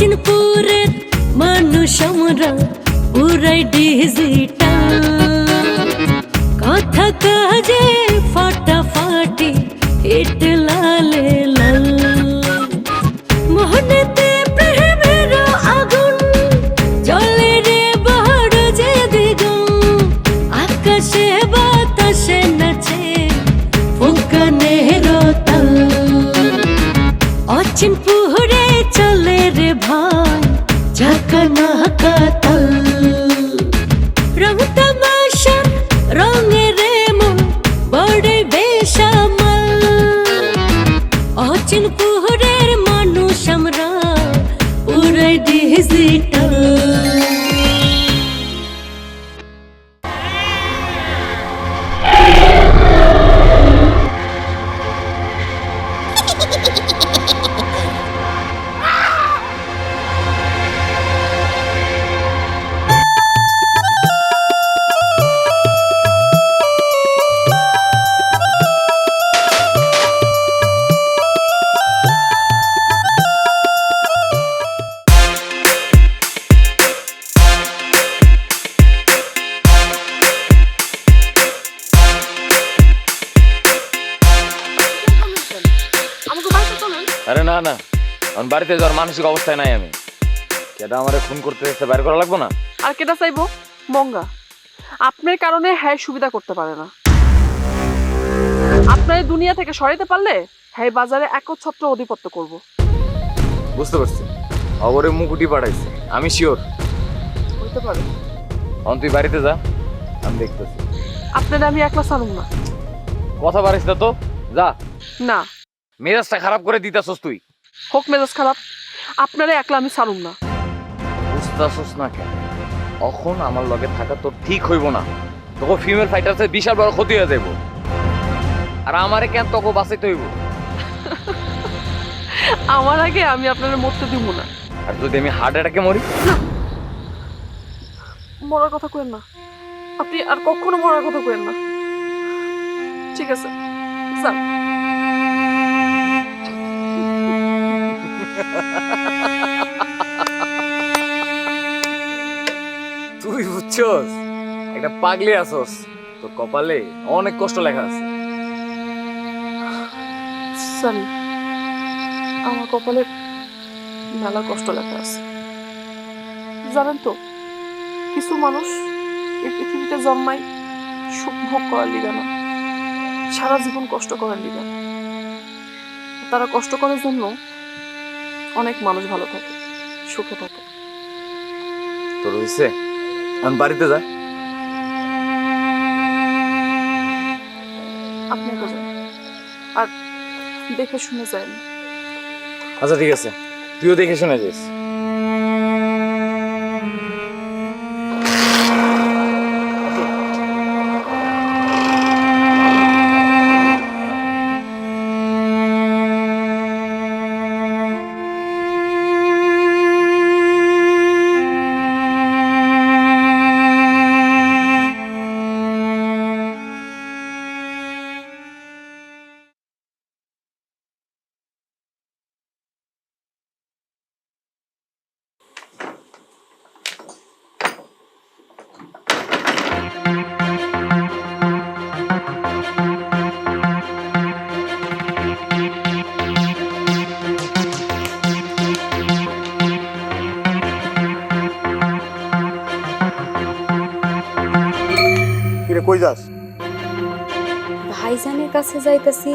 অচিনপুরের মানুষ আমরা পুরাই ডিজিটাল, কথা কাজে ফাটাফাটি হিট লালে লাল। মোহনেতে প্রেমের আগুন জ্বলে রে বড় যে দ্বিগুণ, আকাশে বাতাসে নাচে ফুকানের তাল। অচিনপুরে চলে রে ভাই ঝাঁকানাকা তাল, রং তামাশার রঙে রে মন বড় বেসামাল। অচিনপুরের মানুষ আমরা পুরাই ডিজিটাল। আরে না না, এখন বাড়িতে যাওয়ার মানসিক অবস্থায় নাই আমি। কেটা আমারে খুন করতে এসে বাইরে করা লাগবো না? আর কেটা চাইবো? মঙ্গা আপনার কারণে হ্যাঁ সুবিধা করতে পারে না। আপনার দুনিয়া থেকে সরাইতে পারলে হ্যাঁ বাজারে একচ্ছত্র আধিপত্য করব। বুঝতে পারছি, খবরে মুকুটি পাঠাইছে, আমি শিওর হইতে পারে। এখন তুই বাড়িতে যা, আমি দেখতেছি। আপনার আমি একলা ছাড়ুম না। কথা পারিস না তো, যা। না, মেজাজটা খারাপ করে দিতেছস তুই। হোক মেজাজ খারাপ, আপনারে একলা আমি ছাড়ুম না। বুঝতেছস না কেন? এখন আমার লগে থাকা তোর ঠিক হইব না। তোকে ফিমেল ফাইটারসে বিশাল বড় ক্ষতি হয়ে যাইব, আর আমারে কেন তোকে বাঁচাইতে হইব। আমার আগে আমি আপনার মরতে দিব না। আর যদি আমি হার্ট অ্যাটাকে মরি? মরার কথা কইেন না, আপনি আর কখনো মরার কথা কইেন না। ঠিক আছে স্যার। তুই বুঝছস, একটা পাগলি আসস, তোর কপালে অনেক কষ্ট লেখা আছে। সরি, আমার কপালে মেলা কষ্ট লেখা আছে। জানেন তো, কিছু মানুষ এই পৃথিবীতে জন্মায় সুখ ভোগ করার লিগা না, সারা জীবন কষ্ট করার লিগা। তারা কষ্ট করার জন্য অনেক মানুষ ভালো থাকে, সুখে থাকে। তোর হইছে, আমি বাড়িতে যা। আপনি যান, আর দেখে শুনে যান। আচ্ছা ঠিক আছে, তুইও দেখে শুনে যাস। কই যাস? ভাইজানের কাছে যাইতাছি,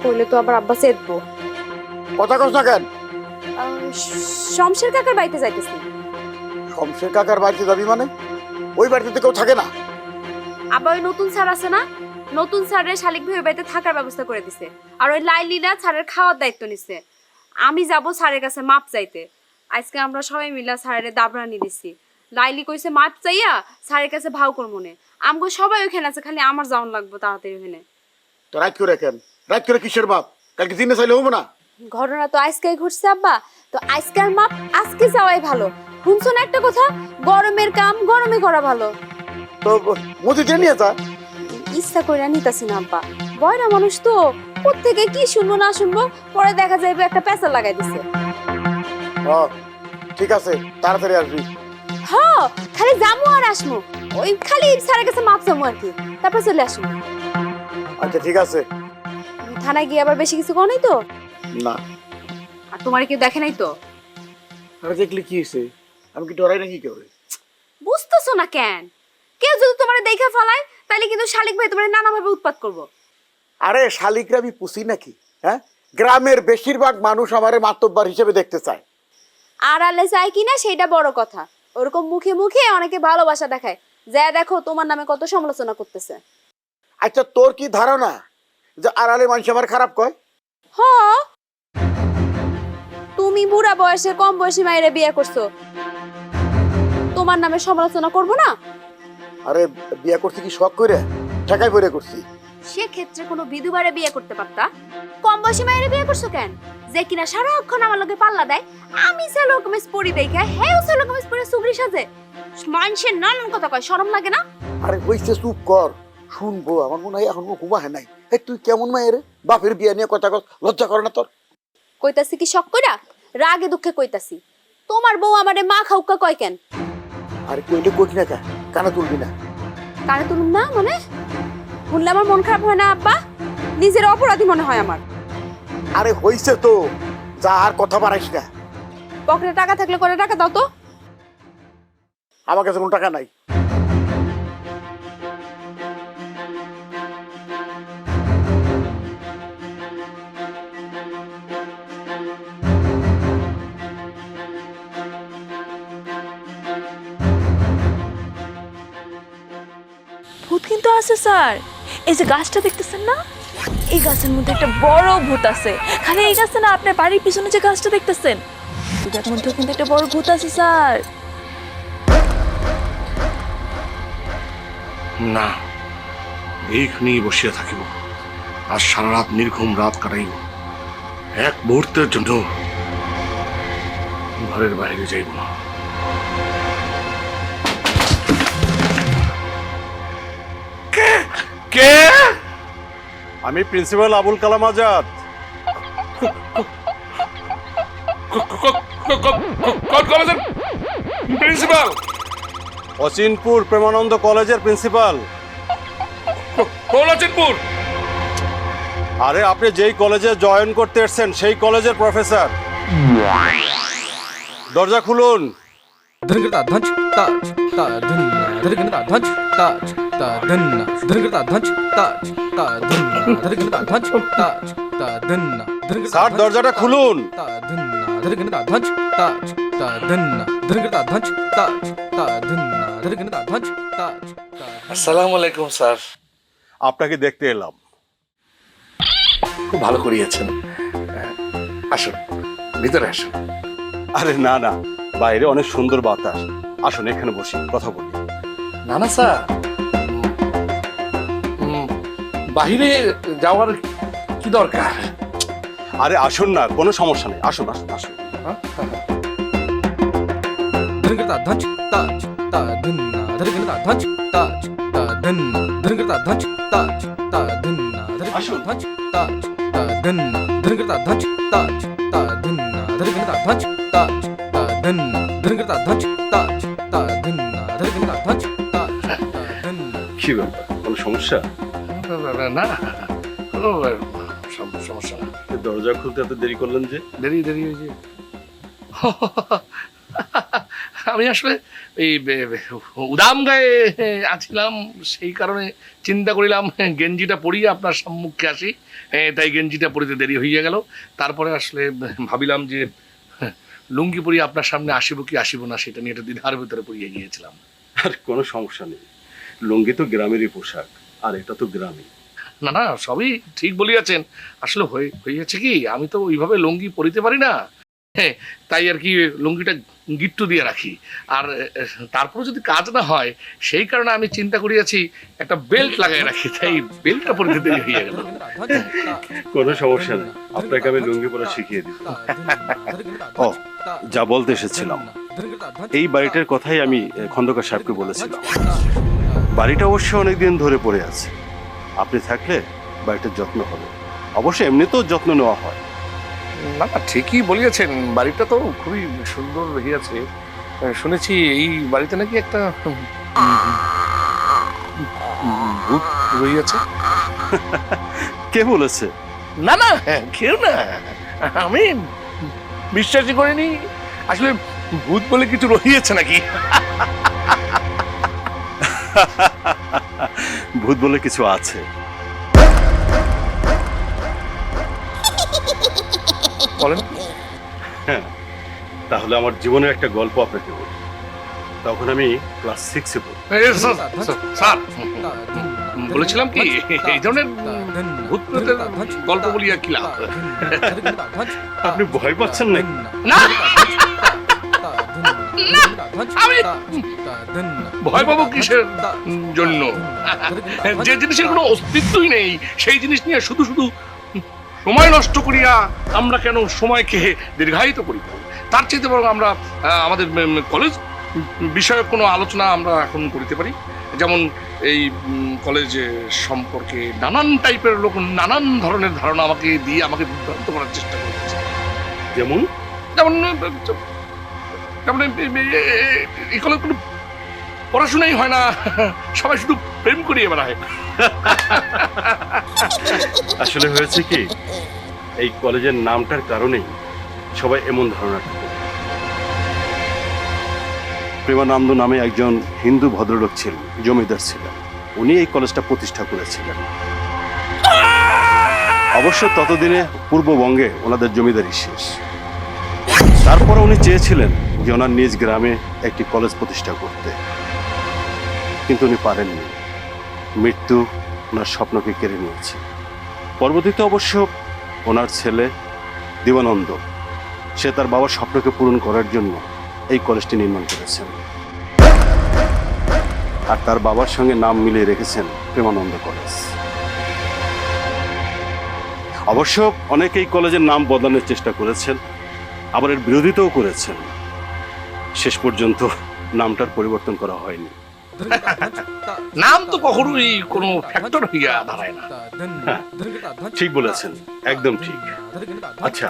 কইলে তো আবার আব্বা চেতবো। কথা কস না কেন? শমশের কাকার বাড়িতে যাইতেছি। শমশের কাকার বাড়িতে যাবি মানে? ওই বাড়িতে তো কেউ থাকে না। আবার ওই নতুন স্যার আছে না, নতুন স্যারের শালিক ভাই ওই বাড়িতে থাকার ব্যবস্থা করে দিছে, আর ওই লাইলিনা স্যারের খাওয়ার দায়িত্ব নিছে। আমি যাব স্যারের কাছে মাপ চাইতে। আজকে আমরা সবাই মিলা স্যারের দাবরানি দিছি। লাইলি কইছে মাপ চাইয়া স্যারের কাছে ভাও করমনে। আমগো সবাই ওখানে আছে, খালি আমার যাওয়ান লাগবো তাড়াতাড়ি ওখানে। তো রাত করে কেন? রাত করে কিসের বাপ? কালকে দিনে চাইলে হবো না? ঘটনা তো আজকেই ঘটছে আব্বা, তো আজকের মাপ আজকে যাওয়াই ভালো। শুনছো না একটা কথা, গরমের কাম গরমে করা ভালো। তো মসজিদে নিয়ে যা। ইচ্ছা করে নিতাছি না আব্বা, বয়রা মানুষ তো, কোত্থেকে কি শুনবো না শুনবো, পরে দেখা যাবে একটা পেঁচা লাগাই দিছে। ঠিক আছে, তাড়াতাড়ি আসবি। হ খালি যামু আর আসমু, ওই খালি স্যারের কাছে মাপ চামু আর কি, তারপর চলে আসবো। আচ্ছা ঠিক আছে। থানায় গিয়ে আবার বেশি কিছু কও নাই তো? না। আর তোমার কেউ দেখে নাই তো? আরে দেখলি কি হয়েছে, আমি কি ডরাই নাকি কেউ? বুঝতেছো না কেন? কেউ যদি তোমার দেখে ফেলায় তাহলে কিন্তু শালিক ভাই তোমার নানাভাবে উৎপাত করবো। আরে শালিকরা আমি পুষি নাকি? হ্যাঁ, গ্রামের বেশিরভাগ মানুষ আমারে মাতব্বার হিসেবে দেখতে চায়। আড়ালে চায় কিনা সেটা বড় কথা, ওরকম মুখে মুখে অনেকে ভালোবাসা দেখায়, যা দেখো তোমার নামে কত সমালোচনা করতেছে। আচ্ছা তোর কি ধারণা যে আড়ালে মানুষ আমার খারাপ কয়? হ, তুমি বুড়া বয়সে কম বয়সী মায়েরে বিয়ে করছো, তোমার নামে সমালোচনা করবো না? আরে বিয়ে করছি কি শখ করে, ঠেকাই পড়ে করছি। সেক্ষেত্রে কোনো বিধবারে বিয়ে করতে পারতা। কম বয়সী মায়েরে বিয়ে করছো কেন? যে কিনা সারাক্ষণ আমার লগে পাল্লা দেয়, আমি ছেলে কমিস পরি দেখে হেও ছেলে কমিস পরে সুগরি সাজে, মানুষের নানান কথা কয়, শরম লাগে না? আরে হইছে, চুপ কর, শুনবো। আমার মনে হয় এখন ঘুমা হয় নাই। এই তুই কেমন মায়ের বাপের বিয়ে নিয়ে কথা কর, লজ্জা করে না তোর? কইতাছি কি শখ কইরা, রাগে দুঃখে কইতাছি। তোমার বউ আমারে মা খাউকা কয় কেন? আরে কইলে কইস না, কানা তুলবি না। কানে তুলুম না মানে? শুনলে আমার মন খারাপ হয় না আব্বা? নিজের অপরাধী মনে হয় আমার। আরে হইছে তো, যা আর কথা বাড়াইস না। পকেটে টাকা থাকলে করে টাকা দাও তো। আমার কাছে কোনো টাকা নাই। ভূত কিন্তু আছে স্যার, এই যে গাছটা দেখতেছেন না, এই গাছের মধ্যে একটা বড় ভূত আছে। খালি এই গাছটা না, আপনার বাড়ির পিছনে যে গাছটা দেখতেছেন, এটার মধ্যেও কিন্তু একটা বড় ভূত আছে স্যার। না, এইখানেই বসিয়া থাকিব আর সারা রাত নির্ঘুম রাত কাটাইব। এক মুহূর্তের জন্য ঘরের বাইরে যাইব না। কে? আমি প্রিন্সিপাল আবুল কালাম আজাদ। প্রিন্সিপাল? অচিনপুর প্রেমানন্দ কলেজের প্রিন্সিপাল। অচিনপুর? আরে আপনি যেই কলেজে জয়েন করতে এসেছেন সেই কলেজের প্রফেসর। দরজা খুলুন। স্যার দরজাটা খুলুন। আসসালামু আলাইকুম স্যার। আপনাকে দেখতে এলাম। খুব ভালো করিয়েছেন, আসুন ভিতরে আসুন। আরে না না, বাইরে অনেক সুন্দর বাতাস, আসুন এখানে বসি কথা বলি। না না স্যার, বাহিরে যাওয়ার কি দরকার? আরে আসুন না, কোনো সমস্যা নেই, আসুন আসুন আসুন। কি ব্যাপার, কোনো সমস্যা? না, কোনো সমস্যা না। দরজা খুলতে এত দেরি করলেন যে? দেরি হয়েছে। আমি আসলে এই উদাম গায়ে আছিলাম, সেই কারণে চিন্তা করিলাম গেঞ্জিটা পরিয়ে আপনার সম্মুখে আসি, তাই গেঞ্জিটা পরিতে দেরি হইয়া গেল। তারপরে আসলে ভাবিলাম যে লুঙ্গি পরিয়ে আপনার সামনে আসিব কি আসিব না সেটা নিয়ে একটা দ্বিধার ভিতরে পড়িয়ে গিয়েছিলাম। আর কোনো সমস্যা নেই, লুঙ্গি তো গ্রামেরই পোশাক, আর এটা তো গ্রামে। না না, সবই ঠিক বলিয়াছেন। আসলে হয়েছে কি, আমি তো ওইভাবে লুঙ্গি পরিতে পারি না, হ্যাঁ, তাই আর কি লুঙ্গিটা গিট্টু দিয়ে রাখি। আর তারপরে যদি কাজ না হয় সেই কারণে আমি চিন্তা করিয়াছি একটা বেল্ট লাগাই রাখি, তাই বেল্টটা পরিতে দেরি হয়ে গেল। কোনো সমস্যা নেই, আপনাকে আমি লুঙ্গি পরা শিখিয়ে দিব। ও, যা বলতে এসেছিলাম, এই বাড়িটার কথাই আমি খন্দকার সাহেবকে বলেছিলাম। বাড়িটা অবশ্য অনেকদিন ধরে পড়ে আছে, আপনি থাকলে বাড়িটার যত্ন হবে। অবশ্য এমনিতেও যত্ন নেওয়া হয়, না না, ঠিকই বলিয়েছেন, বাড়িটা তো খুবই সুন্দর রহিয়াছে। শুনেছি এই বাড়িতে নাকি একটা ভূত রহিয়াছে। কে বলেছে? না না, কেউ না, আমি বিশ্বাসই করিনি। আসলে ভূত বলে কিছু রহিয়েছে নাকি? ভূত বলে কিছু আছে। বলেন। হ্যাঁ, তাহলে আমার জীবনের একটা গল্প আপনাকে বলি। তখন আমি ক্লাস 6-এ পড়ি। স্যার, বলেছিলাম কি এই ধরনের ভূত প্রেতের গল্প বলিয়া কি লাভ? আপনি ভয় পাচ্ছেন না? না, আমি ভয় পাবো কিসের জন্য? যে জিনিসের কোনো অস্তিত্বই নেই সেই জিনিস নিয়ে শুধু শুধু সময় নষ্ট করিয়া আমরা কেন সময়কে দীর্ঘায়িত করি? তার চাইতে বরং আমরা আমাদের কলেজ বিষয়ক কোনো আলোচনা আমরা এখন করিতে পারি। যেমন এই কলেজ সম্পর্কে নানান টাইপের লোক নানান ধরনের ধারণা আমাকে দিয়ে আমাকে বিভ্রান্ত করার চেষ্টা করতেছে। যেমন যেমন যেমন এই কলেজ কোনো পড়াশোনাই হয় না, সবাই শুধু প্রেম করিয়ে বেড়ায়। আসলে হয়েছে কি, এই কলেজের নামটার কারণেই সবাই এমন ধারণা করে। প্রেমানন্দ নামে একজন হিন্দু ভদ্রলোক ছিলেন, জমিদার ছিলেন। উনি এই কলেজটা প্রতিষ্ঠা করেছিলেন। অবশ্য ততদিনে পূর্ববঙ্গে ওনাদের জমিদারি শেষ। তারপর উনি চেয়েছিলেন যে ওনার নিজ গ্রামে একটি কলেজ প্রতিষ্ঠা করতে, কিন্তু উনি পারেননি। মৃত্যু ওনার স্বপ্নকে কেড়ে নিয়েছে। পরবর্তীতে অবশ্য ওনার ছেলে দেবানন্দ, সে তার বাবার স্বপ্নকে পূরণ করার জন্য এই কলেজটি নির্মাণ করেছেন, আর তার বাবার সঙ্গে নাম মিলিয়ে রেখেছেন প্রেমানন্দ কলেজ। অবশ্য অনেকে এই কলেজের নাম বদলানোর চেষ্টা করেছেন, আবার এর বিরোধিতাও করেছেন। শেষ পর্যন্ত নামটার পরিবর্তন করা হয়নি। নাম তো কখনোই কোনো ফ্যাক্টর হইয়া দাঁড়ায় না। ঠিক বলেছেন, একদম ঠিক। আচ্ছা,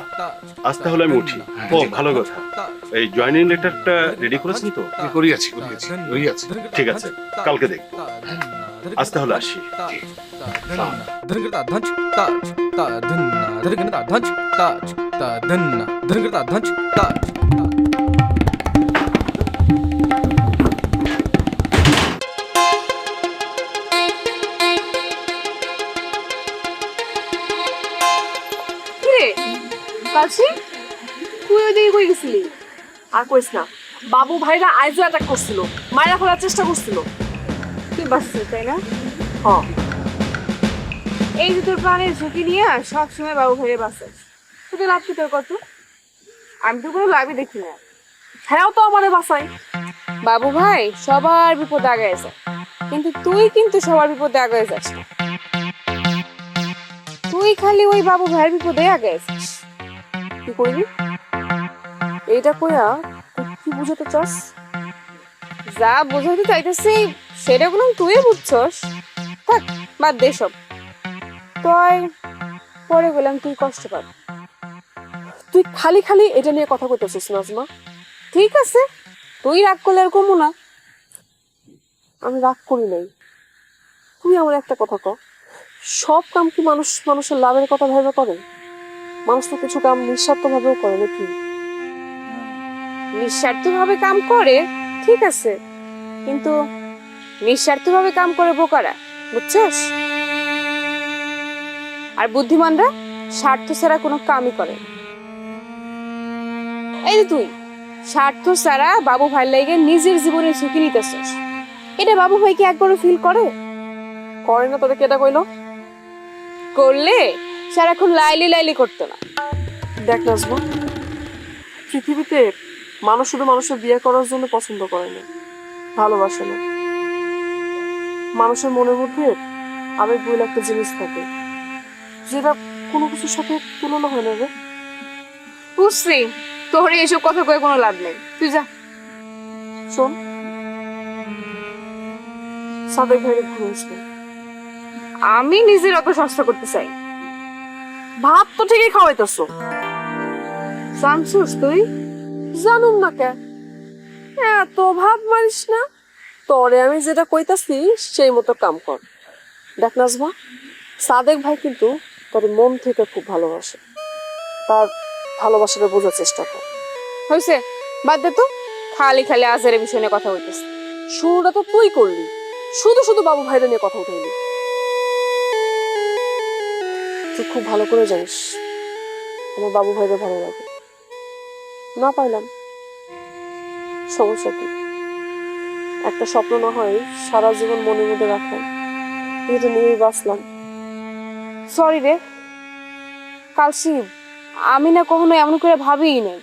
আজ তাহলে আমি উঠি। ও ভালো কথা, এই জয়েনিং লেটারটা রেডি করেছেন তো? করিয়াছি। ঠিক আছে, কালকে দেখব। আজ তাহলে আসি। কাছে তুই ওইদিকে কই গেছিলি? আর কইস না, বাবু ভাইরা আইজও অ্যাটাক করছিল, মায়েরা ফেলার চেষ্টা করছিল। তুই বাঁচছিস তাই না? হ্যাঁ, এই যে তোর প্রাণের ঝুঁকি নিয়ে সবসময় বাবু ভাইরে বাঁচাস, তোদের লাভ কি তোর কত? আমি তো কোনো লাভই দেখি না। হ্যাঁ তো আমারে বাঁচাই। বাবু ভাই সবার বিপদে আগায় যায়, কিন্তু তুই কিন্তু সবার বিপদে আগায় যাস না। তুই খালি ওই বাবু ভাইয়ের বিপদে আগায় যাস। কি করবি? এইটা কইয়া তুই কি বুঝাতে চাস? যা বোঝাতে চাইতেছি সেটা কোনো তুই বুঝছস। থাক, বাদ দে সব। তুই পরে বললাম তুই কষ্ট পাবি। তুই খালি খালি এটা নিয়ে কথা কইতেছিস নাজমা। ঠিক আছে, তুই রাগ করলে আর কমু না। আমি রাগ করি নাই। তুই আমার একটা কথা ক, সব কাম কি মানুষের লাভের কথা ভেবে করে? মানুষ তো কিছু কাম নিঃস্বার্থ ভাবেও করে নাকি? নিঃস্বার্থ ভাবে কাম করে ঠিক আছে, কিন্তু নিঃস্বার্থ ভাবে কাম করে বোকারা, বুঝছস? আর বুদ্ধিমানরা স্বার্থ ছাড়া কোনো কামই করে না। এই যে তুই স্বার্থ ছাড়া বাবু ভাই লাগে নিজের জীবনের ঝুঁকি নিতেছস, এটা বাবু ভাই কি একবারও ফিল করে? করে না, তোদের কেটা কইলো? করলে সারাক্ষণ লাইলি লাইলি করতো না। দেখ নাজমা, পৃথিবীতে মানুষ শুধু মানুষের বিয়ে করার জন্য পছন্দ করে না, ভালোবাসে না। মানুষের মনের মধ্যে আবেগ বলে একটা জিনিস থাকে, যেটা কোনো কিছুর সাথে তুলনা হয় না রে। বুঝছি, তোর এইসব কথা কয়ে কোনো লাভ নেই, তুই যা। শোন, সাদেক ভাইরে ঘুরে আসবে। আমি নিজের অত সস্তা করতে চাই। ভাত তো ঠিকই খাওয়াইতেছো, জানছিস তুই? জানুম না কে, এত ভাব মারিস না। তরে আমি যেটা কইতাছি সেই মতো কাম কর। দেখ নাজমা, সাদেক ভাই কিন্তু তোর মন থেকে খুব ভালোবাসে। তার ভালোবাসাটা বোঝার চেষ্টা কর। হয়েছে, বাদ দে তো, খালি খালি আজের বিষয় নিয়ে কথা হইতেছে। শুরুটা তো তুই করলি, শুধু শুধু বাবু ভাইরা নিয়ে কথা উঠাইলি। তুই খুব ভালো করে জানিস আমার বাবু ভাইরা ভালো লাগে। না পাইলাম, সমস্যা কি? একটা স্বপ্ন না হয় সারা জীবন মনের মধ্যে রাখলাম, এটা নিয়েই বাঁচলাম। সরি রে কালসি, আমি না কখনো এমন করে ভাবিই নাই।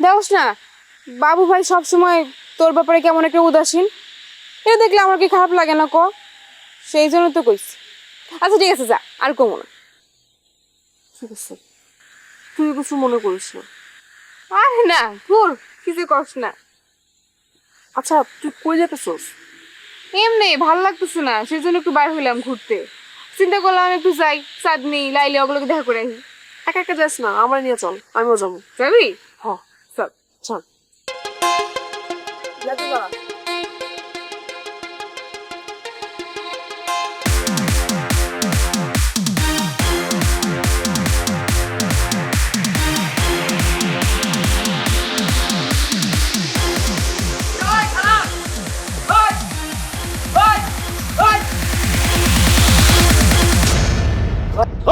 দেখোস না বাবু ভাই সবসময় তোর ব্যাপারে কেমন একটা উদাসীন, এটা দেখলে আমার কি খারাপ লাগে না ক? সেই জন্য তো কইছি। আচ্ছা ঠিক আছে, যা, আর কমো না। ঠিক আছে, তুই কিছু মনে করিস না। আরে না, ভুল কিছু করিস না। আচ্ছা তুই কই যেতেছস? এমনি ভালো লাগতেছে না, সেই জন্য একটু বাইরে হইলাম ঘুরতে। চিন্তা করলাম একটু যাই, চাঁদনি লাইলে ওগুলোকে দেখা করে আসি। একা একা যাস না, আমার নিয়ে চল, আমিও যাবো। যাবি? হ চল চল।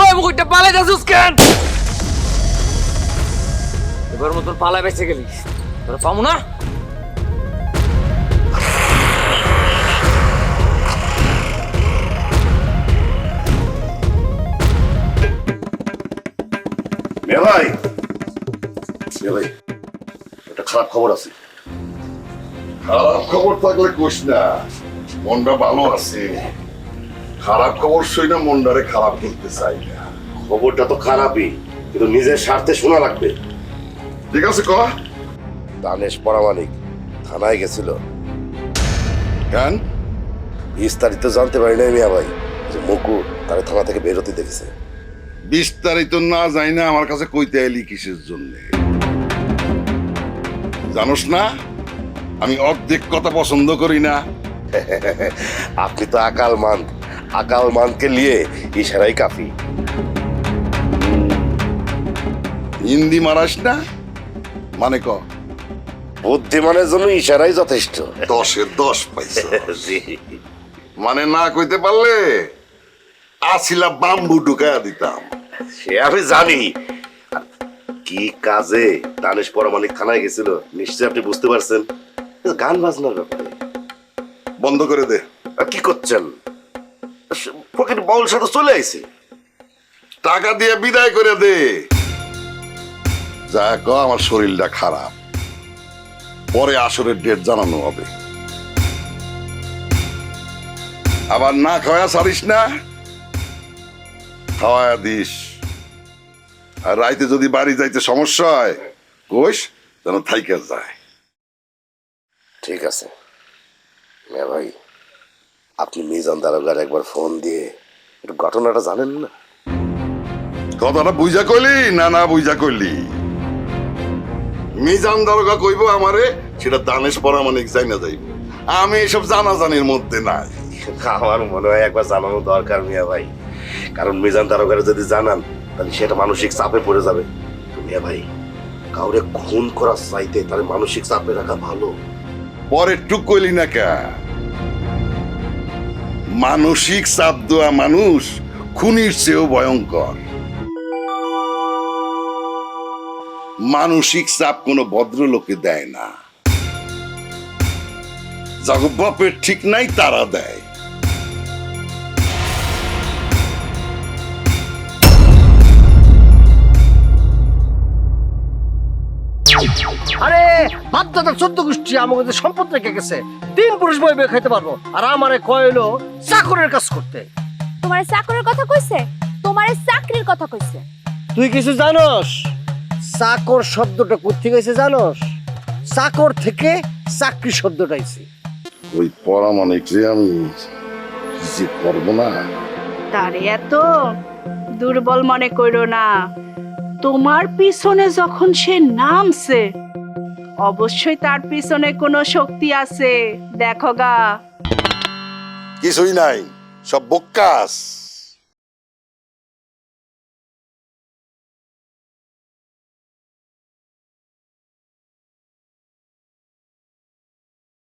ওই মুকুটটা পালাই যাচ্ছিস কেন? এবার মতন পালাই বেঁচে গেলিস, তোরা পাবো না। মেলাই মেলাই, একটা খারাপ খবর আছে। খারাপ খবর থাকলে কোস না, মনটা ভালো আছে। খারাপ খবর শুই না মনটারে খারাপ করতে চাই না। খবরটা তো খারাপই, কিন্তু নিজের স্বার্থে শোনা লাগবে। ঠিক আছে ক। দানেশ পরামানিক থানায় গেছিল। কেন? বিস্তারিত জানতে পারি নাই মিয়া ভাই, যে মুকুট তার থানা থেকে বেরোতে দেখেছে। বিস্তারিত না যাই না আমার কাছে কইতে এলি কিসের জন্য? জানোস না আমি অর্ধেক কথা পছন্দ করি না। আপনি তো আকাল মানকে নিয়ে ইশারাই কাফি। হিন্দি মারাস না, মানে ক। বুদ্ধিমানের জন্য ইশারাই যথেষ্ট। 10-এর 10 পাইছ। মানে না কইতে পারলে আসিলা বাম্বু ঢুকায়া দিতাম। সে আমি জানি। আর কি কাজে দানেশ পরামানিক থানায় গেছিল নিশ্চয়ই আপনি বুঝতে পারছেন। গান বাজনার ব্যাপারে। বন্ধ করে দে। আর কি করছেন? ফকির বাউল সাথে চলে আইছে। টাকা দিয়ে বিদায় করে দে। যা ক আমার শরীরটা খারাপ, পরে আসরের ডেট জানানো হবে। আবার না খাওয়া ছাড়িস না, খাওয়ায়া দিস। আর রাইতে যদি বাড়ি যাইতে সমস্যা হয় কোষ যেন থাইকা যায়। ঠিক আছে মিয়া ভাই, আপনি মিজান দারোগার একবার ফোন দিয়ে একটু ঘটনাটা জানেন না? কথাটা বুঝা কইলি না বুঝা কইলি? মিজান দারোগা কইব আমারে, সেটা দানেশ পরামানিক যাই না যাইব। আমি এসব জানাজানির মধ্যে নাই। আমার মনে হয় একবার জানানো দরকার মিয়া ভাই, কারণ মিজান দারোগারে যদি জানান তাহলে সেটা মানসিক চাপে পড়ে যাবে। মিয়া ভাই, কাউরে খুন করার চাইতে তাহলে মানসিক চাপে রাখা ভালো। পরে টুক কইলি না কা? মানসিক চাপ দেওয়া মানুষ খুনির চেয়েও ভয়ঙ্কর। মানসিক চাপ কোনো ভদ্রলোকে দেয় না, যাকে বাপের ঠিক নাই তারা দেয়। আরে বাধ্যতা 14 গোষ্ঠী আমাকে যে সম্পদ রেখে গেছে, 3 পুরুষ বই বের খাইতে পারবো, আর আমারে কইলো চাকরের কাজ করতে। তোমার চাকরের কথা কইছে? তোমার চাকরির কথা কইছে? তুই কিছু জানোস? চাকর শব্দটা কোথা গেছে জানোস? চাকর থেকে চাকরি শব্দটা আইছে। ওই পরামানিক যে আমি কিছু করবো না। তারে এত দুর্বল মনে করো না। তোমার পিছনে যখন সে নামছে অবশ্যই তার পিছনে কোনো শক্তি আছে, দেখো গা। কিছুই নাই, সব বোক্কাস।